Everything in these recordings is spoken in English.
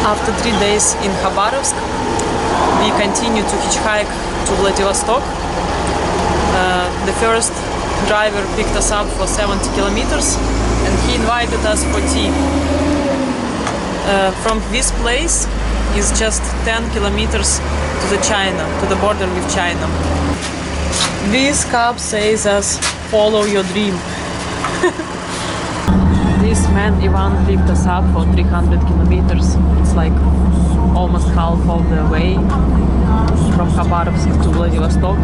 After 3 days in Khabarovsk, we continue to hitchhike to Vladivostok. The first driver picked us up for 70 kilometers and he invited us for tea. From this place is just 10 kilometers to the border with China. This cab says us, follow your dream. This man Ivan picked us up for 300 kilometers. It's like almost half of the way from Khabarovsk to Vladivostok.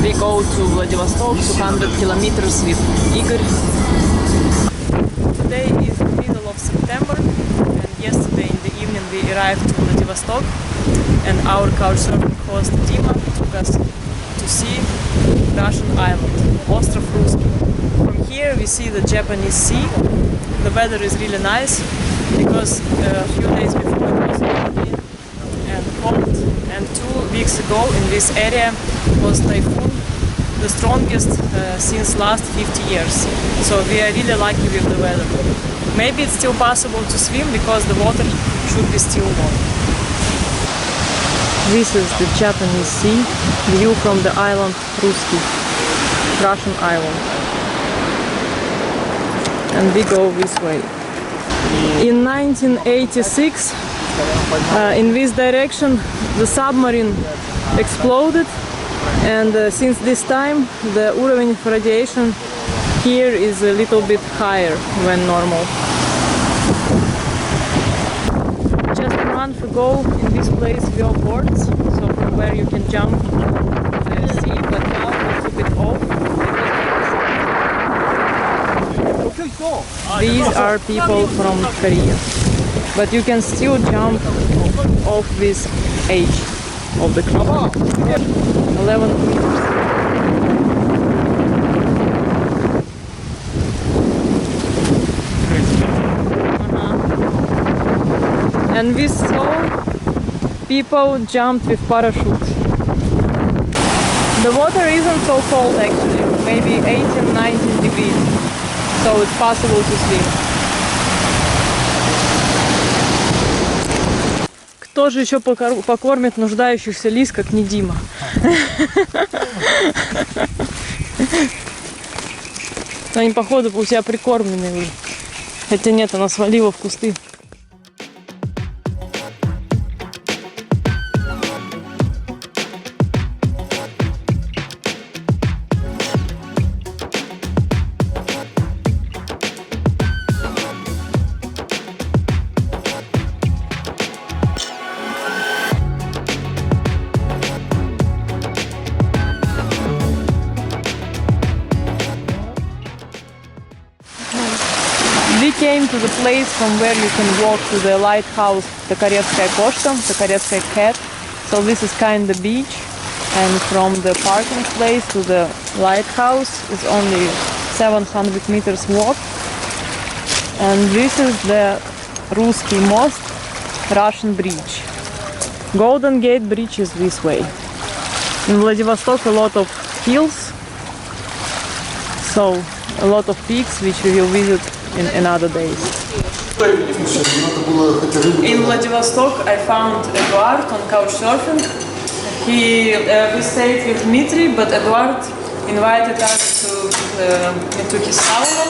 We go to Vladivostok, 200 kilometers with Igor. Today is the middle of September and yesterday in the evening we arrived to Vladivostok and our couchsurfing host Dima took us to see Russian island, Ostrov Ruski. From here we see the Japanese Sea. The weather is really nice because a few days before it was windy and cold, and 2 weeks ago in this area was typhoon, the strongest since last 50 years. So we are really lucky with the weather. Maybe it's still possible to swim because the water should be still warm. This is the Japanese Sea, view from the island Ruski, Russian island. And we go this way. In 1986, in this direction, the submarine exploded, and since this time, the уровень of radiation here is a little bit higher than normal. Just a month ago, in this place, we have boards, so from where you can jump to the sea, but now it's a bit off. These are people from Korea, but you can still jump off this edge of the cliff. 11 meters. And we saw people jumped with parachutes. The water isn't so cold actually, maybe 18-19 degrees. So it's possible to swim. Кто же еще покормит нуждающихся лис, как не Дима? Они, походу, у себя прикормленные уже. Хотя нет, она свалила в кусты. We came to the place from where you can walk to the lighthouse Nakhodka cat. So this is kind of beach, and from the parking place to the lighthouse is only 700 meters walk. And this is the Ruski Most, Russian bridge. Golden Gate Bridge is this way. In Vladivostok a lot of hills, so a lot of peaks which we will visit in other days. In Vladivostok I found Eduard on couchsurfing. We stayed with Dmitry, but Eduard invited us to his sauna.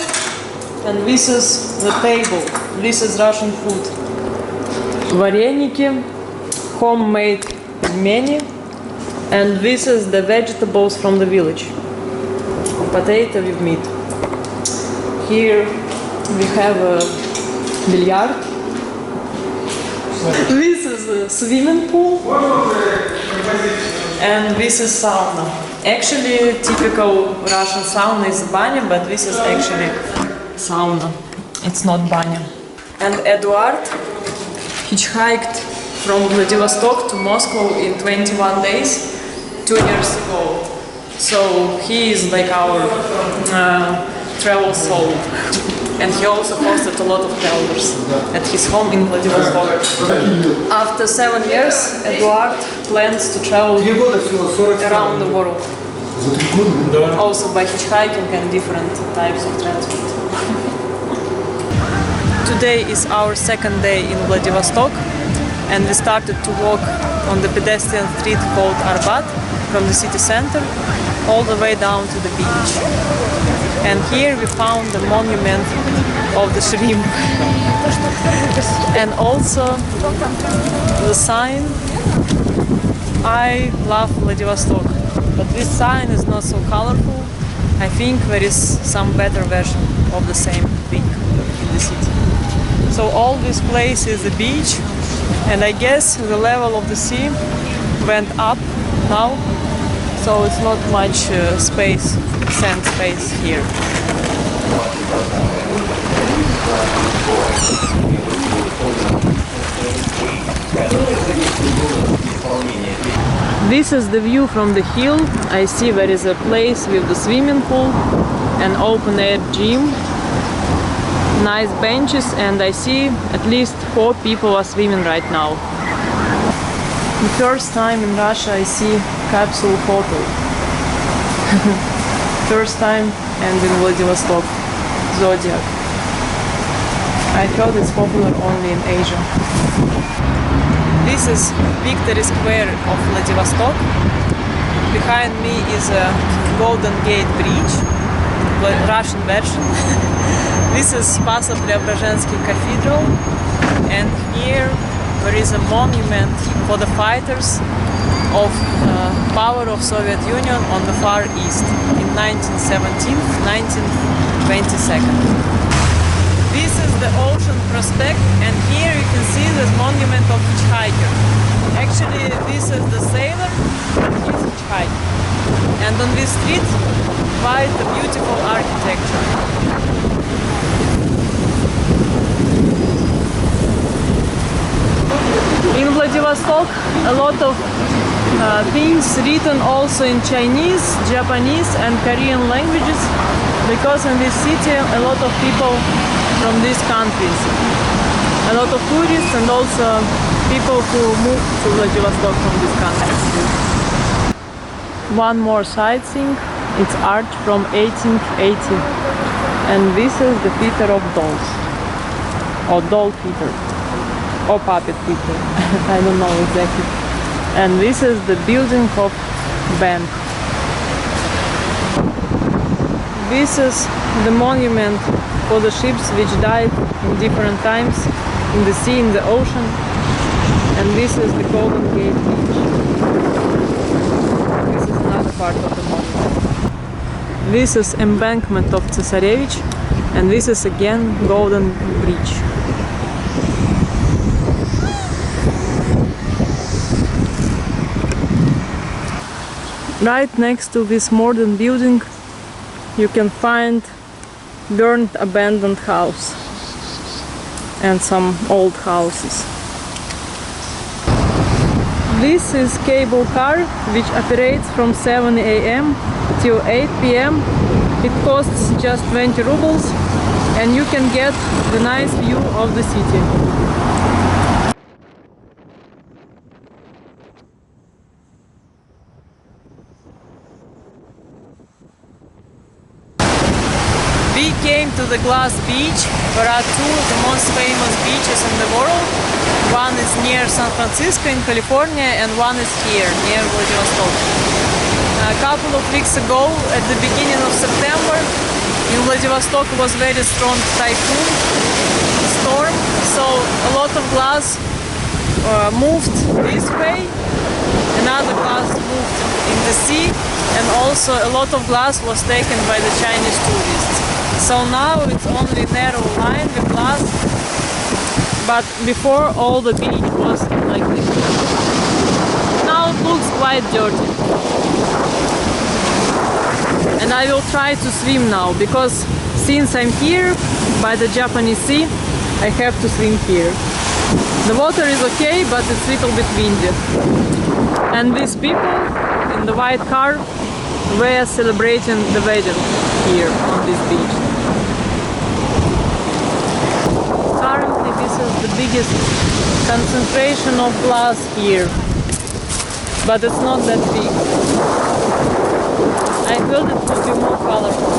And this is the table. This is Russian food. Вареники, homemade pельмени, and this is the vegetables from the village. Potato with meat. Here we have a billiard. This is a swimming pool. And this is sauna. Actually, typical Russian sauna is banya, but this is actually sauna. It's not banya. And Eduard hitchhiked from Vladivostok to Moscow in 21 days 2 years ago. So he is like our travel soul. And he also hosted a lot of travelers at his home in Vladivostok. After 7 years, Eduard plans to travel around the world. Also by hitchhiking and different types of transport. Today is our second day in Vladivostok, and we started to walk on the pedestrian street called Arbat from the city center all the way down to the beach. And here we found the monument of the shrimp and also the sign "I love Vladivostok." But this sign is not so colorful. I think there is some better version of the same thing in the city. So all this place is the beach, and I guess the level of the sea went up now, so it's not much sand space here. This is the view from the hill. I see there is a place with the swimming pool, an open air gym, nice benches, and I see at least 4 people are swimming right now. The first time in Russia I see capsule hotel. First time, and in Vladivostok, Zodiac. I heard it's popular only in Asia. This is Victory Square of Vladivostok. Behind me is a Golden Gate Bridge, the Russian version. This is Spaso-Preobrazhensky Cathedral, and here there is a monument for the fighters of power of Soviet Union on the Far East in 1917, 1922. This is the Ocean Prospect, and here you can see the monument of hitchhiker. Actually, this is the sailor, but he's hitchhiking. And on this street, quite a beautiful architecture. In Vladivostok, a lot of things written also in Chinese, Japanese and Korean languages, because in this city a lot of people from these countries, a lot of tourists and also people who move to Vladivostok from these countries. One more sightseeing, it's art from 1880, and this is the Peter of dolls, or doll Peter, or puppet Peter, I don't know exactly. And this is the building of bank. This is the monument for the ships which died in different times in the sea, in the ocean. And this is the Golden Gate Beach. This is another part of the monument. This is embankment of Cesarevich, and this is again Golden Bridge. Right next to this modern building you can find burned abandoned house and some old houses. This is cable car which operates from 7 AM till 8 PM. It costs just 20 rubles and you can get the nice view of the city. We came to the glass beach. There are 2 of the most famous beaches in the world. One is near San Francisco in California and one is here, near Vladivostok. A couple of weeks ago, at the beginning of September, in Vladivostok was very strong typhoon storm, so a lot of glass moved this way, another glass moved in the sea, and also a lot of glass was taken by the Chinese tourists. So now it's only narrow line with glass, but before all the beach was like this. Now it looks quite dirty. And I will try to swim now, because since I'm here by the Japanese Sea, I have to swim here. The water is okay, but it's a little bit windy. And these people in the white car were celebrating the wedding here on this beach. Currently this is the biggest concentration of glass here, but it's not that big. I thought it would be more colorful.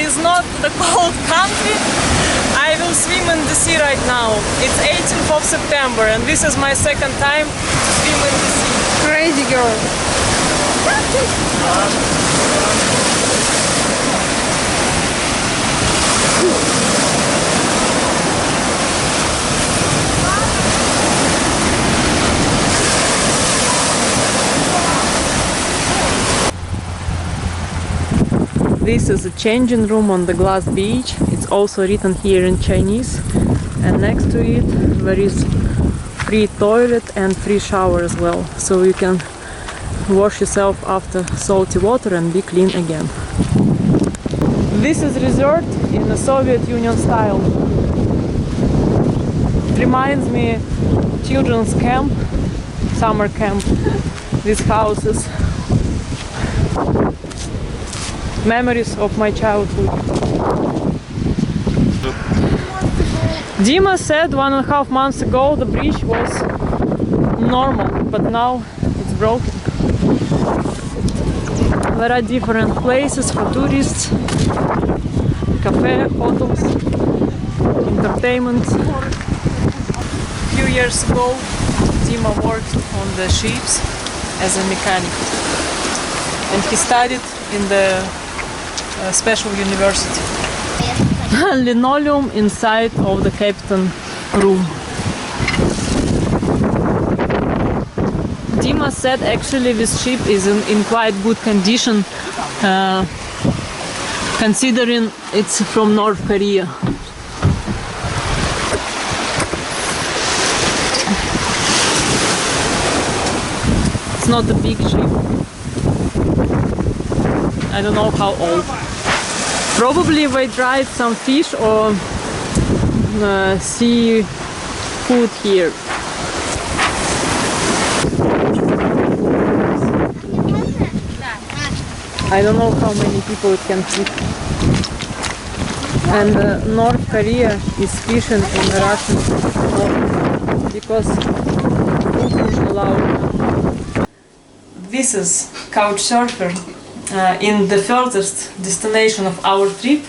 is not the cold country. I will swim in the sea right now. It's 18th of September and this is my second time to swim in the sea. Crazy girl. This is a changing room on the glass beach. It's also written here in Chinese. And next to it there is free toilet and free shower as well. So you can wash yourself after salty water and be clean again. This is resort in the Soviet Union style. It reminds me children's camp, summer camp. These houses. Memories of my childhood. Dima said 1.5 months ago the bridge was normal, but now it's broken. There are different places for tourists, cafe, hotels, entertainment. A few years ago Dima worked on the ships as a mechanic and he studied in the special university. Linoleum inside of the captain room. Dima said actually this ship is in quite good condition considering it's from North Korea. It's not a big ship. I don't know how old. Probably they dried some fish or sea food here. I don't know how many people it can fit. And North Korea is fishing in the Russian water because Putin allowed. This is CouchSurfer. In the furthest destination of our trip,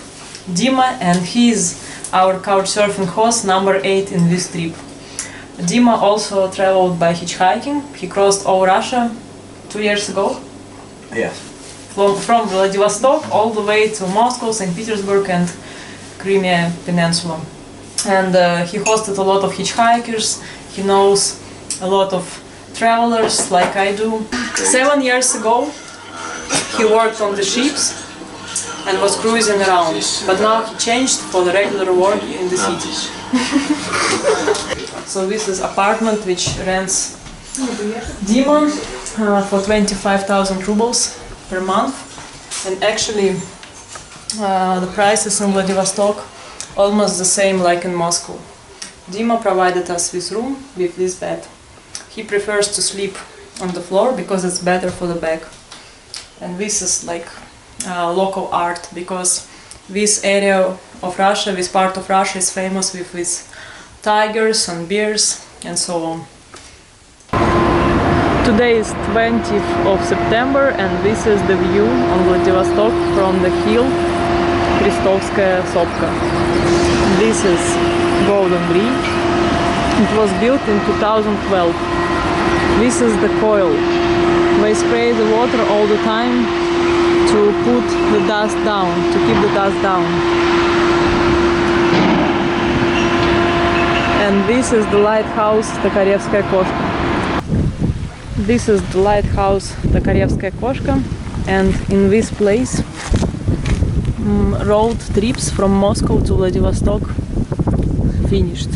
Dima, and he is our couchsurfing host number 8 in this trip. Dima also traveled by hitchhiking. He crossed all Russia 2 years ago. Yes. From Vladivostok all the way to Moscow, St. Petersburg and Crimea Peninsula. And he hosted a lot of hitchhikers. He knows a lot of travelers like I do. 7 years ago he worked on the ships and was cruising around, but now he changed for the regular work in the city. So this is apartment which rents Dima for 25,000 rubles per month, and actually the prices in Vladivostok almost the same like in Moscow. Dima provided us with room with this bed. He prefers to sleep on the floor because it's better for the back. And this is like local art, because this area of Russia, this part of Russia is famous with its tigers and bears and so on. Today is 20th of September and this is the view on Vladivostok from the hill Krestovskaya Sopka. This is Golden Bridge. It was built in 2012. This is the coil. They spray the water all the time to put the dust down, to keep the dust down. And this is the lighthouse Tokharevskaya Koshka. This is the lighthouse Tokharevskaya Koshka, and in this place road trips from Moscow to Vladivostok finished.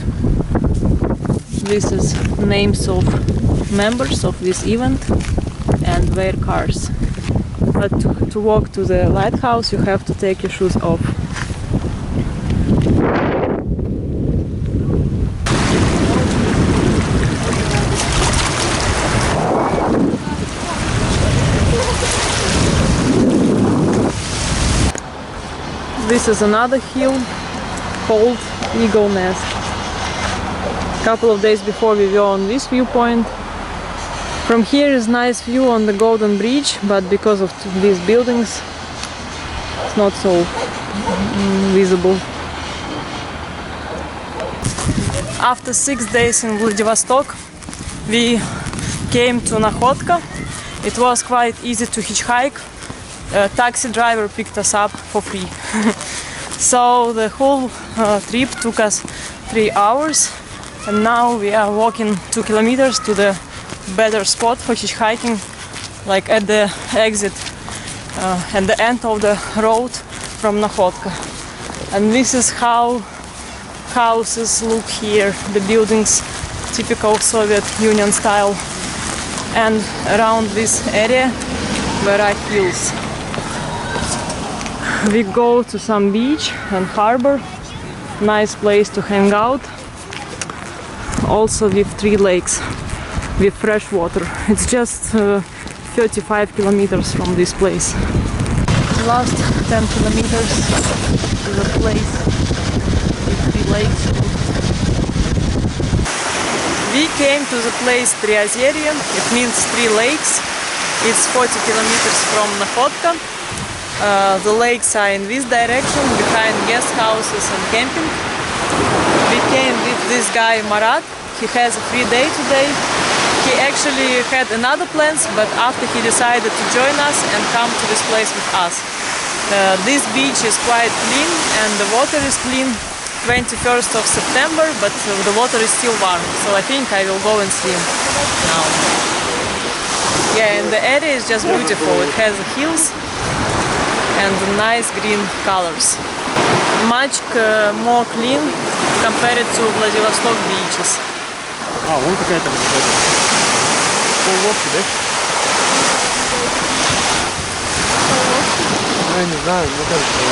This is names of members of this event and their cars. But to walk to the lighthouse you have to take your shoes off. This is another hill called Eagle Nest. A couple of days before we were on this viewpoint. From here is nice view on the Golden Bridge, but because of these buildings it's not so visible. After 6 days in Vladivostok, we came to Nakhodka. It was quite easy to hitchhike. A taxi driver picked us up for free. So the whole trip took us 3 hours, and now we are walking 2 kilometers to the better spot for hitchhiking, like at the exit at the end of the road from Nakhodka. And this is how houses look here, the buildings, typical Soviet Union style. And around this area there are hills. We go to some beach and harbor, nice place to hang out. Also with 3 lakes with fresh water. It's just 35 kilometers from this place. The last 10 kilometers to the place with 3 lakes. We came to the place Priazerye, it means 3 lakes. It's 40 kilometers from Nakhodka. The lakes are in this direction, behind guest houses and camping. We came with this guy Marat. He has a free day today. He actually had another plans, but after he decided to join us and come to this place with us. This beach is quite clean and the water is clean. 21st of September, but the water is still warm, so I think I will go and swim now. Yeah, and the area is just beautiful. It has hills and nice green colors. Much more clean compared to Vladivostok beaches. А, вон какая-то поллодки, да? Я не знаю, мне кажется.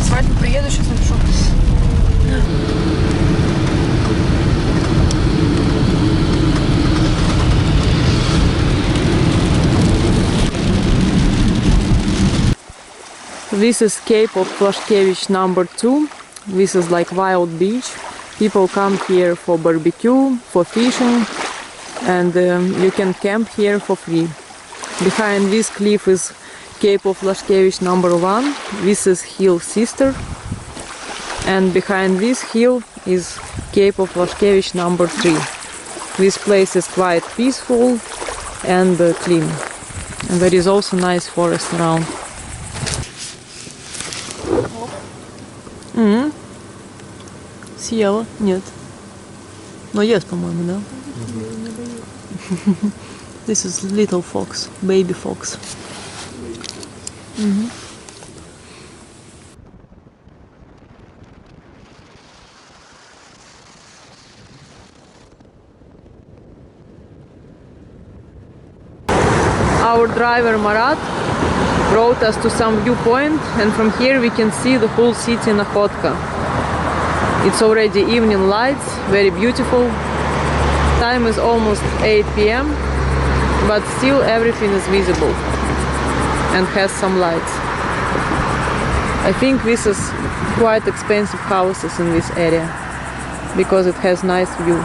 Свадьбу приеду, сейчас напишу. This is Cape of Vladivostok number 2. This is like wild beach. People come here for barbecue, for fishing, and you can camp here for free. Behind this cliff is Cape of Vladivostok number 1. This is hill sister. And behind this hill is Cape of Vladivostok number 3. This place is quite peaceful and clean. And there is also nice forest around. Съела? Нет. Но ест, по-моему, да? This is little fox, baby fox. Our driver Marat brought us to some viewpoint, and from here we can see the whole city Nakhodka. It's already evening lights, very beautiful. Time is almost 8 p.m. but still everything is visible and has some lights. I think this is quite expensive houses in this area because it has nice view.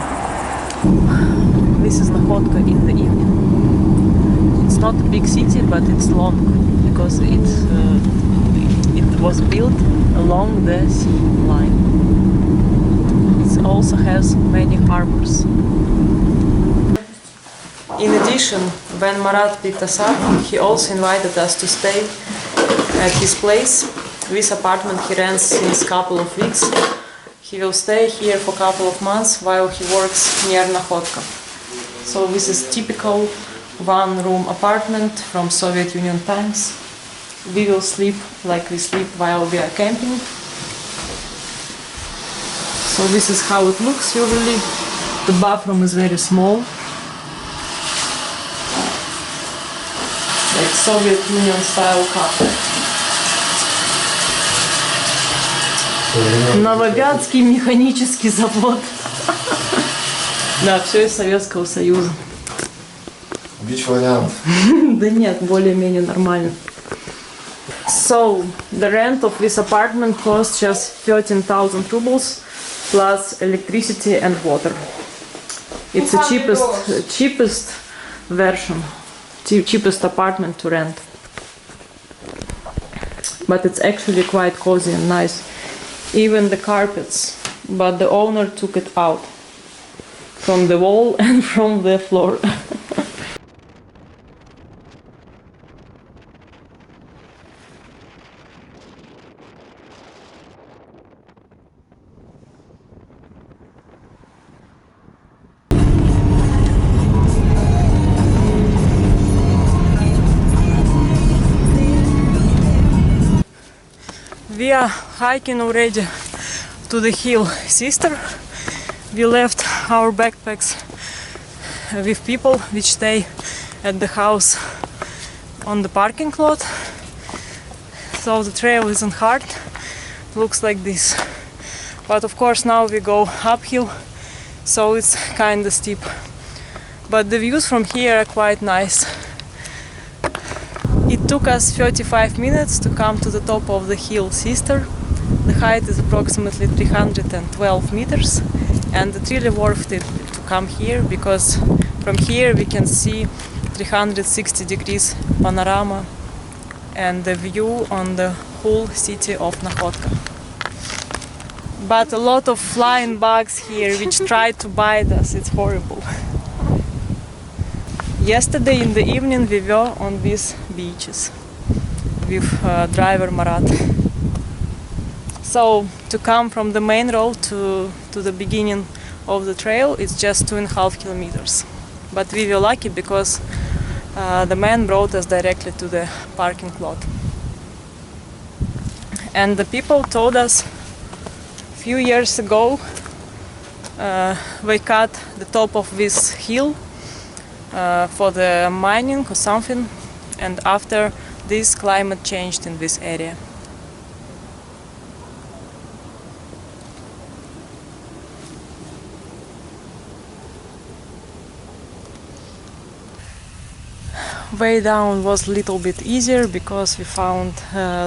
This is Nakhodka in the evening. It's not a big city, but it's long because it was built along the sea line. It also has many harbors. In addition, when Marat picked us up, he also invited us to stay at his place. This apartment he rents since a couple of weeks. He will stay here for a couple of months while he works near Nakhodka. So this is typical one-room apartment from Soviet Union times. We will sleep like we sleep while we are camping. So this is how it looks usually. The bathroom is very small. Like Soviet Union style cafe. Нововятский механический завод. Да, все из Советского Союза. Бич-вариант. Да нет, более-менее нормально. So, the rent of this apartment costs just 13,000 rubles plus electricity and water. It's the cheapest version, cheapest apartment to rent. but it's actually quite cozy and nice. Even the carpets, but the owner took it out from the wall and from the floor. We are hiking already to the hill Sister. We left our backpacks with people which stay at the house on the parking lot. So the trail isn't hard, looks like this. But of course now we go uphill, so it's kinda steep. But the views from here are quite nice. It took us 35 minutes to come to the top of the hill Sister. The height is approximately 312 meters, and it really worth it to come here, because from here we can see 360 degrees panorama and the view on the whole city of Nakhodka. But a lot of flying bugs here which try to bite us, it's horrible. Yesterday in the evening we were on these beaches with driver Marat. So to come from the main road to the beginning of the trail, it's just 2.5 kilometers. But we were lucky because the man brought us directly to the parking lot. And the people told us a few years ago they cut the top of this hill for the mining or something, and after this climate changed in this area. Way down was a little bit easier because we found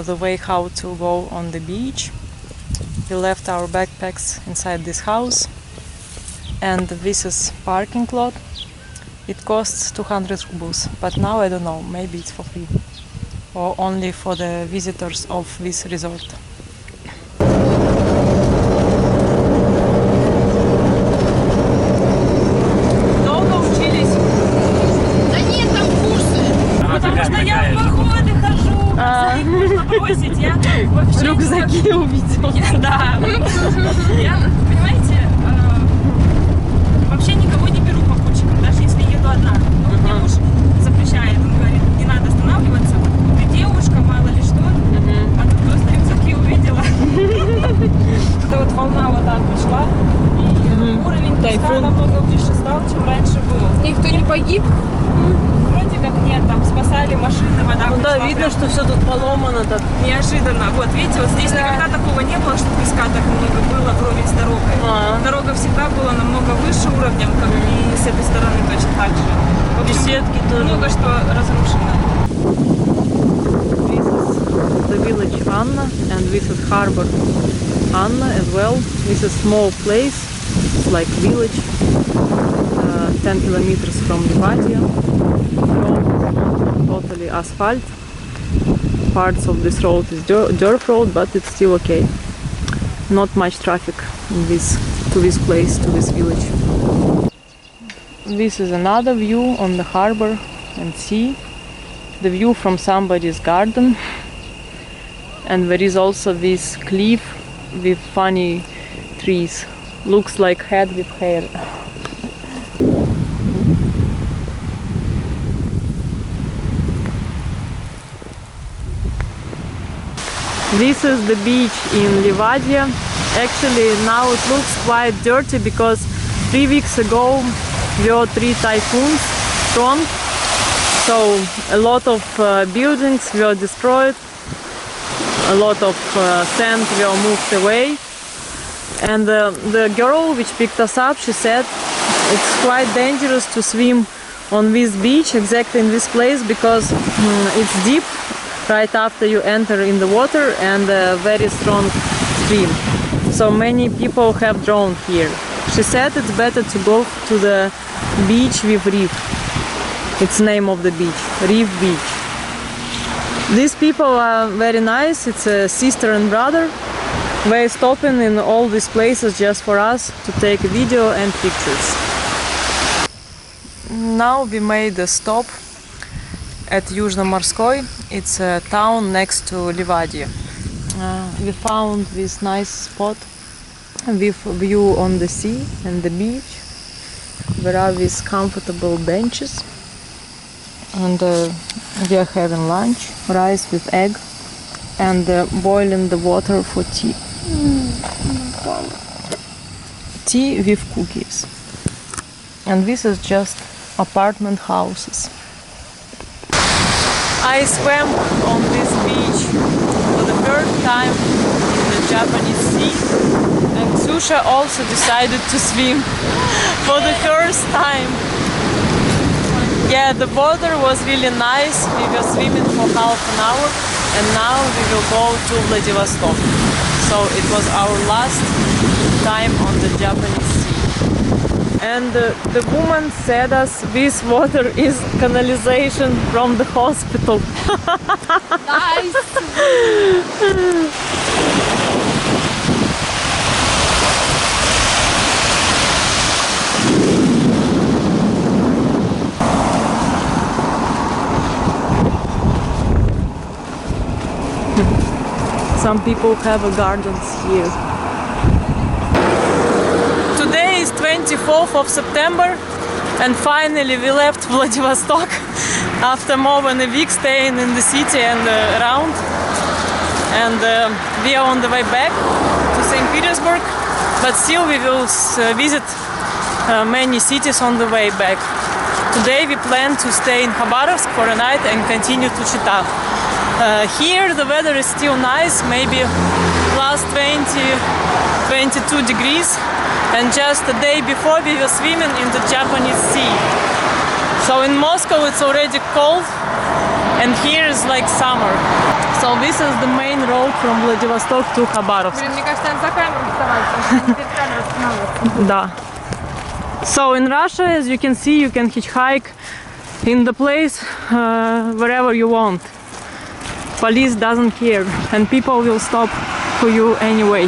the way how to go on the beach. We left our backpacks inside this house, and this is parking lot. It costs 200 rubles, but now I don't know, maybe it's for free or only for the visitors of this resort. Долго учились? Да нет, там курсы. Потому что я в походы хожу, можно бросить, я вообще... Рюкзаки увидела. Да. Я, понимаете, вообще никого не беру попутчиком, даже если еду одна. Ну, мне муж запрещает, он говорит, не надо останавливаться, ты девушка, мало ли что, а тут просто рюкзаки увидела. Это вот волна вот так пришла, и уровень песка намного выше стал, чем раньше был. Никто не погиб? Вроде как нет, там спасали машины, вода пришла. Да, видно, что все тут поломано так. Неожиданно. Вот, видите, вот здесь никогда такого не было, что песка так много было вровень с дорогой. Дорога всегда была намного выше уровнем, как и с этой стороны точно так же. В общем, Беседки тоже. много что разрушено. This is the village Anna, and this is harbor Anna as well. This is small place, it's like village, 10 kilometers from Livadia. Totally asphalt. Parts of this road is dirt road, but it's still okay. Not much traffic in to this place, to this village. This is another view on the harbor and sea. The view from somebody's garden. And there is also this cliff with funny trees. Looks like head with hair. This is the beach in Livadia. Actually now it looks quite dirty because 3 weeks ago there were 3 typhoons strong. So a lot of buildings were destroyed, a lot of sand were moved away. And the girl which picked us up, she said it's quite dangerous to swim on this beach, exactly in this place, because it's deep right after you enter in the water and a very strong stream. So many people have drowned here. She said it's better to go to the beach with reef. It's name of the beach, Reef Beach. These people are very nice. It's a sister and brother. They're stopping in all these places just for us to take a video and pictures. Now we made a stop at Yuzhnomorskoy. It's a town next to Livadia. We found this nice spot with view on the sea and the beach. There are these comfortable benches, and we are having lunch, rice with egg, and boiling the water for tea. Tea with cookies. And this is just apartment houses. I swam on this beach for the third time in the Japanese sea, and Ksusha also decided to swim for the first time. Yeah, the water was really nice. We were swimming for half an hour, and now we will go to Vladivostok. So it was our last time on the Japanese sea. And the woman said us this water is canalization from the hospital. Nice! Some people have gardens here. Today is 24th of September, and finally we left Vladivostok after more than a week staying in the city and around. And we are on the way back to St. Petersburg, but still we will visit many cities on the way back. Today we plan to stay in Khabarovsk for a night and continue to Chita. Here the weather is still nice, maybe plus 22 degrees, and just the day before we were swimming in the Japanese sea. So in Moscow it's already cold, and here is like summer. So this is the main road from Vladivostok to Khabarovsk. Блин, мне кажется, надо за камеру вставать, перед камерой останавливаться. Да. So in Russia, as you can see, you can hitchhike in the place wherever you want. Police doesn't care, and people will stop for you anyway.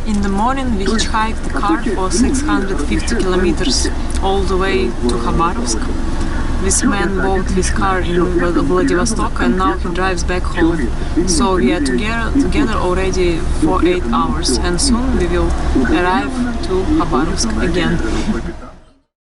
In the morning we hitchhiked the car for 650 kilometers all the way to Khabarovsk. This man bought his car in Vladivostok, and now he drives back home. So we are together already for 8 hours, and soon we will arrive to Khabarovsk again.